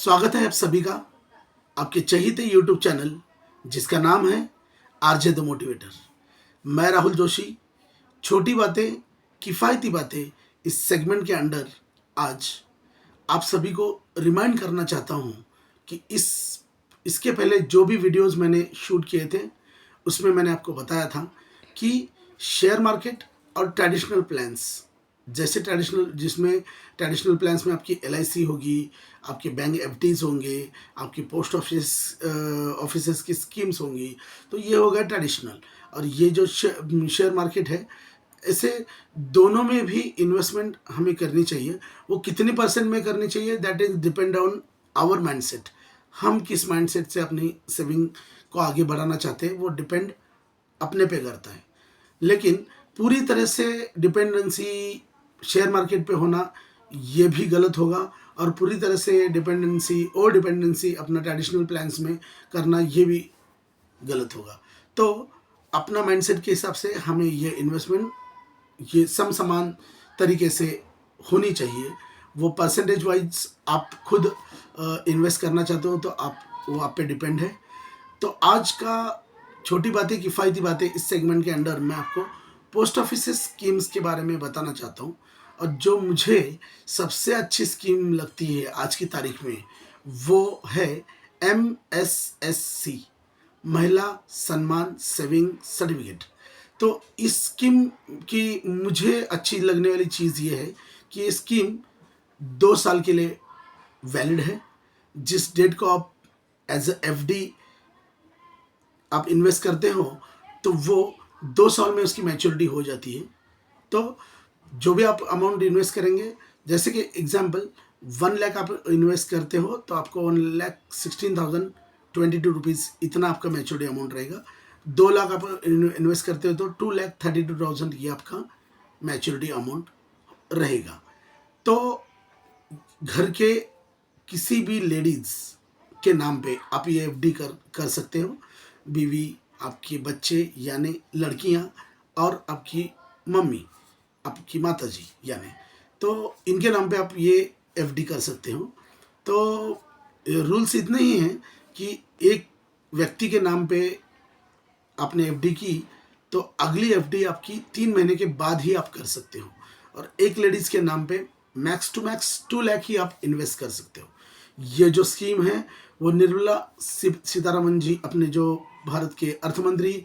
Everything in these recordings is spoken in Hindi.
स्वागत है आप सभी का आपके चहीते यूट्यूब चैनल जिसका नाम है आरजे द मोटिवेटर। मैं राहुल जोशी। छोटी बातें किफ़ायती बातें इस सेगमेंट के अंडर आज आप सभी को रिमाइंड करना चाहता हूँ कि इसके पहले जो भी वीडियोस मैंने शूट किए थे उसमें मैंने आपको बताया था कि शेयर मार्केट और ट्रेडिशनल प्लान्स, जैसे ट्रेडिशनल प्लान्स में आपकी LIC होगी, आपके बैंक FDs होंगे, आपकी पोस्ट ऑफिसेस की स्कीम्स होंगी, तो ये होगा ट्रेडिशनल। और ये जो शेयर मार्केट है, ऐसे दोनों में भी इन्वेस्टमेंट हमें करनी चाहिए। वो कितनी % में करनी चाहिए, that is depend on our mindset. हम किस माइंडसेट से अपनी सेविंग को आगे बढ़ाना चाहते हैं वो डिपेंड अपने पे करता है। लेकिन पूरी तरह से डिपेंडेंसी शेयर मार्केट पे होना ये भी गलत होगा, और पूरी तरह से डिपेंडेंसी अपना ट्रेडिशनल प्लान्स में करना ये भी गलत होगा। तो अपना माइंडसेट के हिसाब से हमें ये इन्वेस्टमेंट ये समान तरीके से होनी चाहिए। वो परसेंटेज वाइज आप खुद इन्वेस्ट करना चाहते हो तो वो आप पे डिपेंड है। तो आज का छोटी बातें किफ़ायती बातें इस सेगमेंट के अंडर मैं आपको पोस्ट ऑफिस स्कीम्स के बारे में बताना चाहता हूँ। और जो मुझे सबसे अच्छी स्कीम लगती है आज की तारीख में वो है MSSC, महिला सम्मान सेविंग सर्टिफिकेट। तो इस स्कीम की मुझे अच्छी लगने वाली चीज़ ये है कि ये स्कीम 2 साल के लिए वैलिड है। जिस डेट को आप एज ए FD आप इन्वेस्ट करते हो तो वो 2 साल में उसकी मैच्योरिटी हो जाती है। तो जो भी आप अमाउंट इन्वेस्ट करेंगे, जैसे कि एग्जांपल 1 लाख आप इन्वेस्ट करते हो तो आपको 1,16,022 रुपीज़ इतना आपका मैच्योरिटी अमाउंट रहेगा। 2 लाख आप इन्वेस्ट करते हो तो 2,32,000 ये आपका मैच्योरिटी अमाउंट रहेगा। तो घर के किसी भी लेडीज़ के नाम पे आप ये FD कर सकते हो। बीवी, आपके बच्चे यानी लड़कियां, और आपकी मम्मी, आपकी माताजी यानी, तो इनके नाम पे आप ये FD कर सकते हो। तो रूल्स इतने ही हैं कि एक व्यक्ति के नाम पे आपने FD की तो अगली FD आपकी 3 महीने के बाद ही आप कर सकते हो। और एक लेडीज़ के नाम पे मैक्स टू मैक्स 2 लाख ही आप इन्वेस्ट कर सकते हो। ये जो स्कीम है वो निर्मला सीतारमण जी, अपने जो भारत के अर्थ मंत्री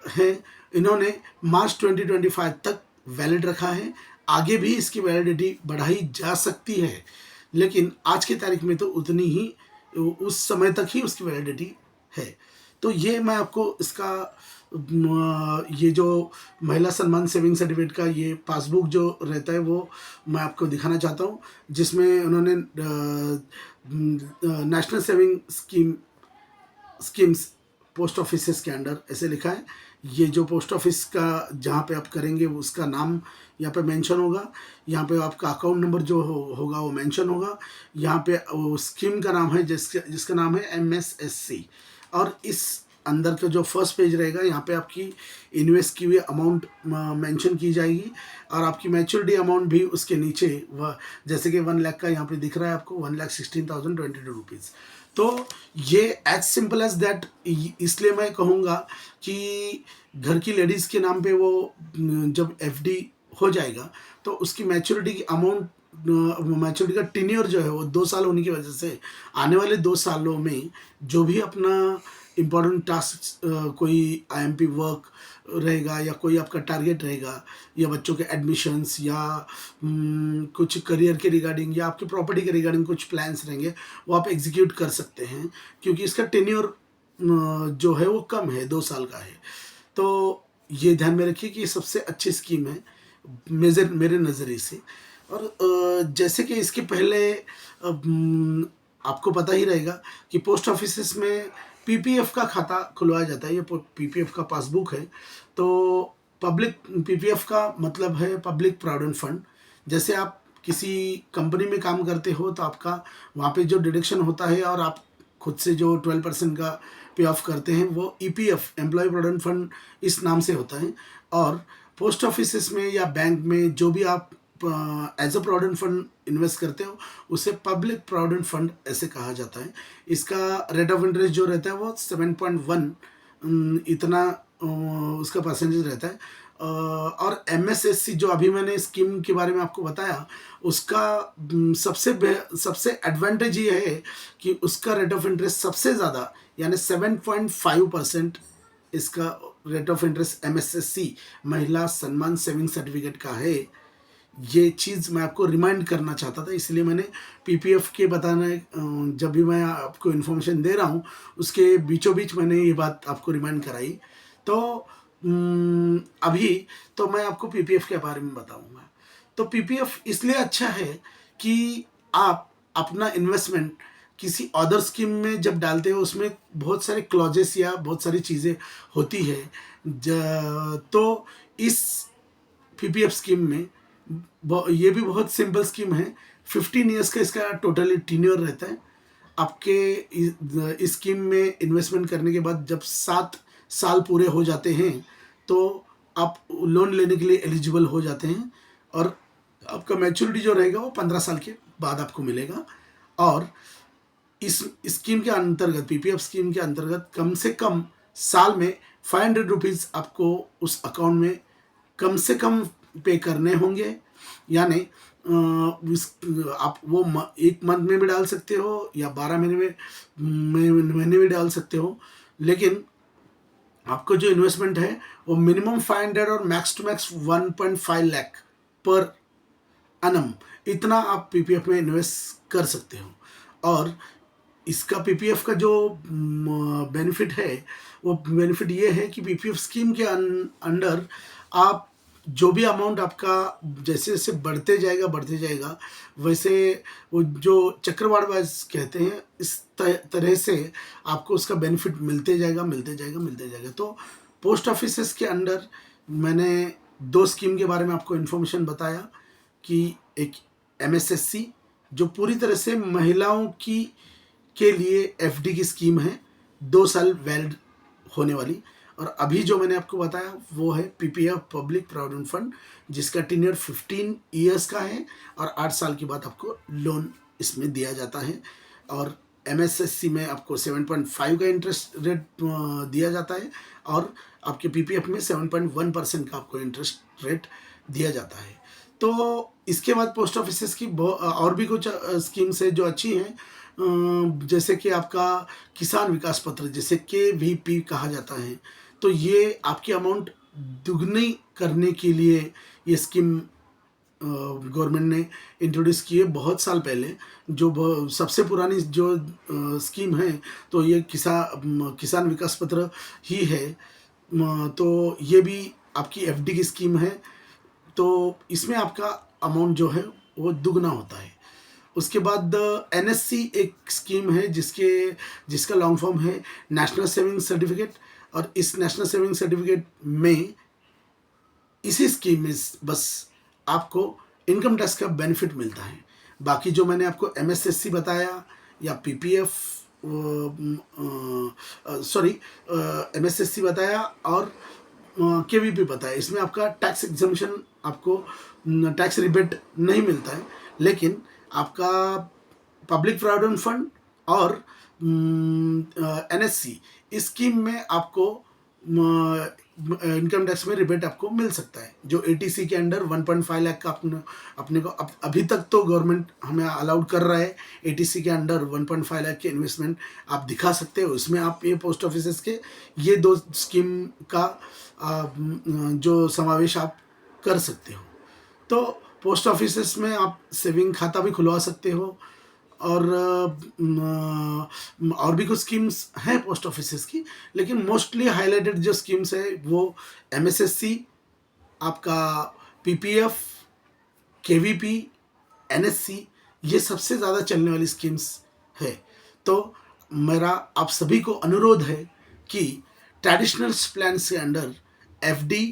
हैं, इन्होंने मार्च 2025 तक वैलिड रखा है। आगे भी इसकी वैलिडिटी बढ़ाई जा सकती है, लेकिन आज की तारीख में तो उतनी ही, उस समय तक ही उसकी वैलिडिटी है। तो ये मैं आपको इसका ये जो महिला सम्मान सेविंग सर्टिफिकेट का ये पासबुक जो रहता है वो मैं आपको दिखाना चाहता हूँ, जिसमें उन्होंने national saving schemes post office के अंडर ऐसे लिखा है। ये जो पोस्ट ऑफिस का जहाँ पे आप करेंगे उसका नाम यहाँ पे मेंशन होगा, यहाँ पे आपका अकाउंट नंबर जो होगा वो मेंशन होगा, यहाँ पे वो स्कीम का नाम है जिसका नाम है MSSC। और इस अंदर का जो फर्स्ट पेज रहेगा यहाँ पे आपकी इन्वेस्ट की हुई अमाउंट मेंशन की जाएगी, और आपकी मैच्योरिटी अमाउंट भी उसके नीचे जैसे कि 1 लाख का यहाँ पे दिख रहा है आपको 1,16,022 रुपीज़। तो ये एज सिंपल एज दैट। इसलिए मैं कहूँगा कि घर की लेडीज़ के नाम पे वो जब FD हो जाएगा तो उसकी मैच्योरिटी की अमाउंट, मैच्योरिटी का टेन्योर जो है वो 2 साल होने की वजह से आने वाले 2 सालों में जो भी अपना इम्पॉर्टेंट टास्क, कोई IMP वर्क रहेगा या कोई आपका टारगेट रहेगा, या बच्चों के एडमिशन्स, या कुछ करियर के रिगार्डिंग, या आपके प्रॉपर्टी के रिगार्डिंग कुछ प्लान्स रहेंगे, वो आप एग्जीक्यूट कर सकते हैं, क्योंकि इसका टेन्योर जो है वो कम है, 2 साल का है। तो ये ध्यान में रखिए कि ये सबसे अच्छी स्कीम है मेरे नज़रिए से। और जैसे कि इसके पहले आपको पता ही रहेगा कि पोस्ट ऑफिस में PPF का खाता खुलवाया जाता है। ये PPF का पासबुक है। तो पब्लिक PPF का मतलब है पब्लिक प्रोविडेंट फंड। जैसे आप किसी कंपनी में काम करते हो तो आपका वहाँ पे जो डिडक्शन होता है और आप खुद से जो 12% का पे ऑफ करते हैं वो EPF, एम्प्लॉय प्रोविडेंट फंड, इस नाम से होता है। और पोस्ट ऑफिस में या बैंक में जो भी आप as a provident fund invest करते हो उसे पब्लिक प्रोविडेंट फंड ऐसे कहा जाता है। इसका रेट ऑफ इंटरेस्ट जो रहता है वो 7.1 इतना उसका परसेंटेज रहता है। और MSSC जो अभी मैंने स्कीम के बारे में आपको बताया उसका सबसे एडवांटेज ये है कि उसका रेट ऑफ इंटरेस्ट सबसे ज़्यादा यानी 7.5% इसका रेट ऑफ इंटरेस्ट MSSC महिला सम्मान सेविंग सर्टिफिकेट का है। ये चीज़ मैं आपको रिमाइंड करना चाहता था, इसलिए मैंने PPF के बताने जब भी मैं आपको इन्फॉर्मेशन दे रहा हूँ उसके बीचों बीच मैंने ये बात आपको रिमाइंड कराई। तो अभी तो मैं आपको PPF के बारे में बताऊंगा। तो PPF इसलिए अच्छा है कि आप अपना इन्वेस्टमेंट किसी अदर स्कीम में जब डालते हो उसमें बहुत सारे क्लॉजेस या बहुत सारी चीज़ें होती है। तो इस PPF स्कीम में ये भी बहुत सिंपल स्कीम है। 15 ईयर्स का इसका टोटली टीन्योर रहता है। आपके इस स्कीम में इन्वेस्टमेंट करने के बाद जब 7 साल पूरे हो जाते हैं तो आप लोन लेने के लिए एलिजिबल हो जाते हैं और आपका मैच्योरिटी जो रहेगा वो 15 साल के बाद आपको मिलेगा। और इस स्कीम के अंतर्गत PPF स्कीम के अंतर्गत कम से कम साल में 500 रुपीज़ आपको उस अकाउंट में कम से कम पे करने होंगे। यानी आप वो एक मंथ में भी डाल सकते हो या 12 महीने में डाल सकते हो, लेकिन आपको जो इन्वेस्टमेंट है वो मिनिमम 500 और मैक्स टू मैक्स 1.5 लाख पर अनम इतना आप PPF में इन्वेस्ट कर सकते हो। और इसका PPF का जो बेनिफिट है वो बेनिफिट ये है कि PPF स्कीम के अंडर आप जो भी अमाउंट आपका जैसे जैसे बढ़ते जाएगा वैसे वो जो चक्रवाढ़ वाइज कहते हैं इस तरह से आपको उसका बेनिफिट मिलते जाएगा। तो पोस्ट ऑफिसेस के अंडर मैंने 2 स्कीम के बारे में आपको इन्फॉर्मेशन बताया कि एक MSSC जो पूरी तरह से महिलाओं की के लिए FD की स्कीम है, 2 साल वैलिड होने वाली। और अभी जो मैंने आपको बताया वो है PPF पब्लिक प्रोविडेंट फंड जिसका टीनियर 15 ईयर्स का है और 8 साल के बाद आपको लोन इसमें दिया जाता है। और MSSC में आपको 7.5 का इंटरेस्ट रेट दिया जाता है और आपके PPF में 7.1% का आपको इंटरेस्ट रेट दिया जाता है। तो इसके बाद पोस्ट ऑफिसेस की और भी कुछ स्कीम्स है जो अच्छी हैं, जैसे कि आपका किसान विकास पत्र जिसे KVP कहा जाता है। तो ये आपकी अमाउंट दुगनी करने के लिए ये स्कीम गवर्नमेंट ने इंट्रोड्यूस की है बहुत साल पहले। जो सबसे पुरानी जो स्कीम है तो ये किसान विकास पत्र ही है। तो ये भी आपकी FD की स्कीम है। तो इसमें आपका अमाउंट जो है वो दुगना होता है। उसके बाद NSC एक स्कीम है जिसका लॉन्ग फॉर्म है नेशनल सेविंग सर्टिफिकेट। और इस नेशनल सेविंग सर्टिफिकेट में इसी स्कीम में बस आपको इनकम टैक्स का बेनिफिट मिलता है। बाकी जो मैंने आपको MSSC बताया या PPF MSSC बताया और KVP बताया, इसमें आपका टैक्स एग्जम्पशन आपको टैक्स रिबेट नहीं मिलता है, लेकिन आपका पब्लिक प्रोविडेंट फंड और NSC इस स्कीम में आपको इनकम टैक्स में रिबेट आपको मिल सकता है। जो ATC के अंडर 1.5 लाख का अपने को अभी तक तो गवर्नमेंट हमें अलाउड कर रहा है ATC के अंडर 1.5 लाख के इन्वेस्टमेंट आप दिखा सकते हो। इसमें आप ये पोस्ट ऑफिसेस के ये 2 स्कीम का जो समावेश आप कर सकते हो। तो पोस्ट ऑफिसेस में आप सेविंग खाता भी खुलवा सकते हो और भी कुछ स्कीम्स हैं पोस्ट ऑफिसेस की, लेकिन मोस्टली हाईलाइटेड जो स्कीम्स है वो MSSC, आपका PPF, KVP, NSC ये सबसे ज़्यादा चलने वाली स्कीम्स है। तो मेरा आप सभी को अनुरोध है कि ट्रेडिशनल प्लान के अंडर FD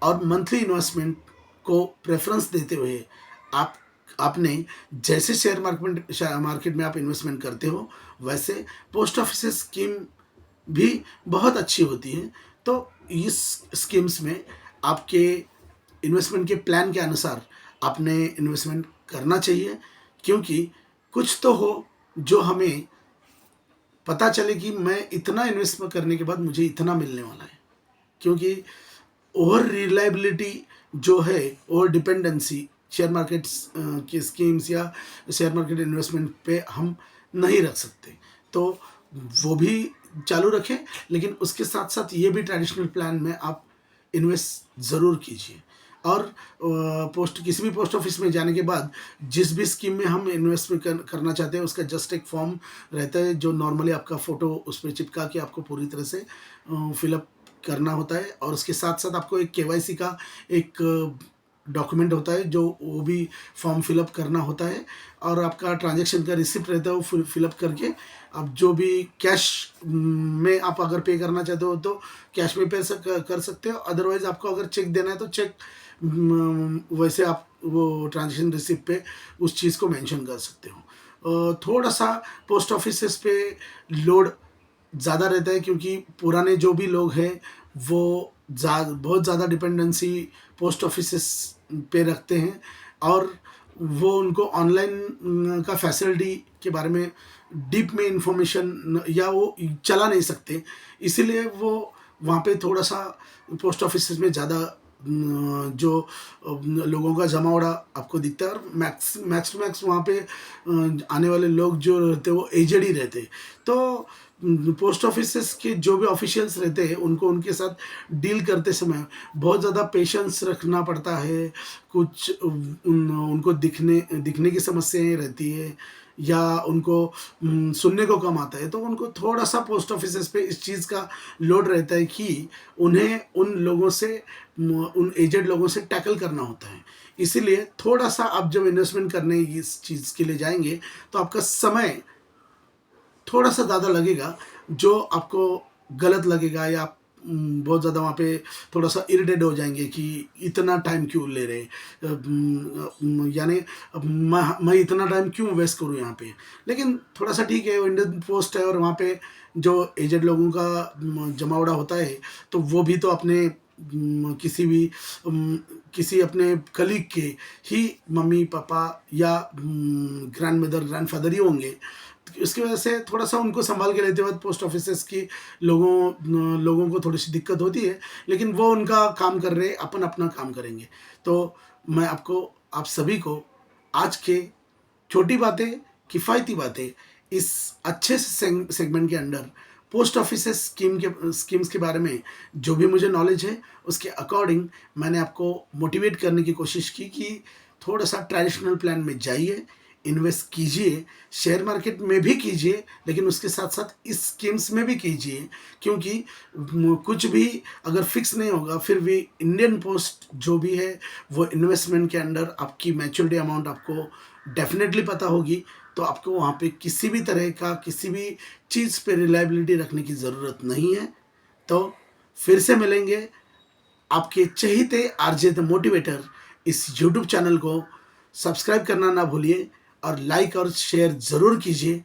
और मंथली इन्वेस्टमेंट को प्रेफरेंस देते हुए आपने जैसे शेयर मार्केट में आप इन्वेस्टमेंट करते हो वैसे पोस्ट ऑफिस स्कीम भी बहुत अच्छी होती है। तो इस स्कीम्स में आपके इन्वेस्टमेंट के प्लान के अनुसार आपने इन्वेस्टमेंट करना चाहिए, क्योंकि कुछ तो हो जो हमें पता चले कि मैं इतना इन्वेस्ट करने के बाद मुझे इतना मिलने वाला है। क्योंकि ओवर रिलायबिलिटी जो है, ओवर डिपेंडेंसी शेयर मार्केट्स की स्कीम्स या शेयर मार्केट इन्वेस्टमेंट पे हम नहीं रख सकते। तो वो भी चालू रखें, लेकिन उसके साथ साथ ये भी ट्रेडिशनल प्लान में आप इन्वेस्ट ज़रूर कीजिए। और किसी भी पोस्ट ऑफिस में जाने के बाद जिस भी स्कीम में हम इन्वेस्टमेंट करना चाहते हैं, उसका जस्ट एक फॉर्म रहता है जो नॉर्मली आपका फ़ोटो उस पर चिपका के आपको पूरी तरह से फिलअप करना होता है। और उसके साथ साथ आपको एक केवाईसी का एक डॉक्यूमेंट होता है जो वो भी फॉर्म फिलअप करना होता है। और आपका ट्रांजैक्शन का रिसिप्ट रहता है, वो फिलअप करके आप जो भी कैश में आप अगर पे करना चाहते हो तो कैश में पे कर सकते हो। अदरवाइज आपको अगर चेक देना है तो चेक वैसे आप वो ट्रांजैक्शन रिसिप्ट पे उस चीज़ को मेंशन कर सकते हो। थोड़ा सा पोस्ट ऑफिसेस पे लोड ज़्यादा रहता है, क्योंकि पुराने जो भी लोग हैं वो बहुत ज़्यादा डिपेंडेंसी पोस्ट ऑफिसेस पे रखते हैं, और वो उनको ऑनलाइन का फैसिलिटी के बारे में डीप में इंफॉर्मेशन या वो चला नहीं सकते। इसीलिए वो वहाँ पे थोड़ा सा पोस्ट ऑफिस में ज़्यादा जो लोगों का जमावड़ा आपको दिखता है। और मैक्स टू मैक्स वहाँ पे आने वाले लोग जो रहते हैं वो एजेड ही रहते हैं। तो पोस्ट ऑफिसेस के जो भी ऑफिशियल्स रहते हैं उनको उनके साथ डील करते समय बहुत ज़्यादा पेशेंस रखना पड़ता है। कुछ उनको दिखने की समस्याएं रहती है, या उनको सुनने को कम आता है, तो उनको थोड़ा सा पोस्ट ऑफिसेस पे इस चीज़ का लोड रहता है कि उन्हें उन एजेड लोगों से टैकल करना होता है। इसीलिए थोड़ा सा आप जब इन्वेस्टमेंट करने इस चीज़ के लिए जाएंगे तो आपका समय थोड़ा सा ज़्यादा लगेगा, जो आपको गलत लगेगा, या आप बहुत ज़्यादा वहाँ पे थोड़ा सा इरिटेट हो जाएंगे कि इतना टाइम क्यों ले रहे, यानी मैं इतना टाइम क्यों वेस्ट करूँ यहाँ पे। लेकिन थोड़ा सा ठीक है, वो इंडियन पोस्ट है और वहाँ पे जो एजेड लोगों का जमावड़ा होता है, तो वो भी तो अपने किसी अपने कलीग के ही मम्मी पापा या ग्रैंड मदर ग्रैंड फादर ही होंगे। इसकी वजह से थोड़ा सा उनको संभाल के लेते वक्त पोस्ट ऑफिसेस की लोगों को थोड़ी सी दिक्कत होती है, लेकिन वो उनका काम कर रहे, अपन अपना काम करेंगे। तो मैं आप सभी को आज के छोटी बातें, किफ़ायती बातें, इस अच्छे से सेगमेंट के अंडर पोस्ट ऑफिस स्कीम्स के बारे में जो भी मुझे नॉलेज है उसके अकॉर्डिंग मैंने आपको मोटिवेट करने की कोशिश की कि थोड़ा सा ट्रेडिशनल प्लान में जाइए, इन्वेस्ट कीजिए, शेयर मार्केट में भी कीजिए, लेकिन उसके साथ साथ इस स्कीम्स में भी कीजिए। क्योंकि कुछ भी अगर फिक्स नहीं होगा, फिर भी इंडियन पोस्ट जो भी है वो इन्वेस्टमेंट के अंडर आपकी मैच्योरिटी अमाउंट आपको डेफिनेटली पता होगी। तो आपको वहाँ पे किसी भी तरह का किसी भी चीज़ पे रिलायबिलिटी रखने की ज़रूरत नहीं है। तो फिर से मिलेंगे। आपके चहेते आरजे द मोटिवेटर इस यूट्यूब चैनल को सब्सक्राइब करना ना भूलिए, और लाइक और शेयर ज़रूर कीजिए।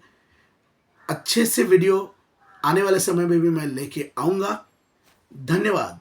अच्छे से वीडियो आने वाले समय में भी मैं लेके आऊँगा। धन्यवाद।